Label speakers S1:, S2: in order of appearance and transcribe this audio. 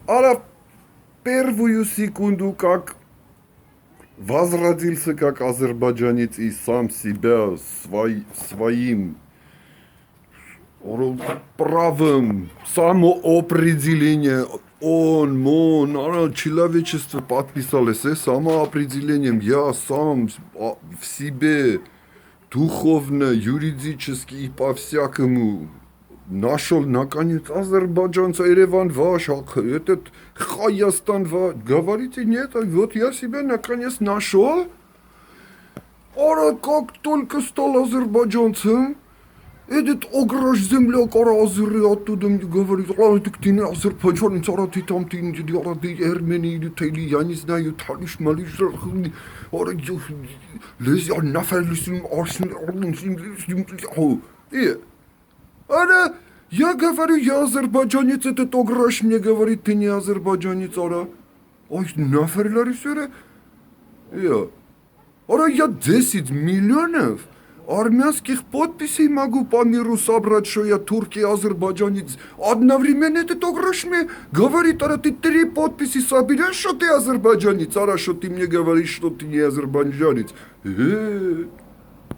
S1: Ара первую секунду, как возродился как азербайджанец и сам себя своим правом самоопределения, человечество подписалось самоопределением, я сам в себе духовно, юридически и по-всякому нашел, наконец, азербайджанца, Ереван ваш, этот Хаястан ваш. Говорите, нет, вот я себя наконец нашел. Ара, как только стал азербайджанцем, этот ограш земляк, ара, азеры оттуда мне говорит, так ты не азербайджанец, ара, ты там, ты армяне, я не знаю, талиш, малиш, ара, лези, наферлисим, и, ара, я говорю, я азербайджанец, этот ограш мне говорит, ты не азербайджанец, ара. Ой, наферларис, ара. Я. Ара, я 10 миллионов армянских подписей могу по миру собрать, что я турк и азербайджанец. Одновременно этот ограш мне говорит, ара, ты 3 подписи соберешь, что ты азербайджанец, ара, что ты мне говоришь, что ты не азербайджанец.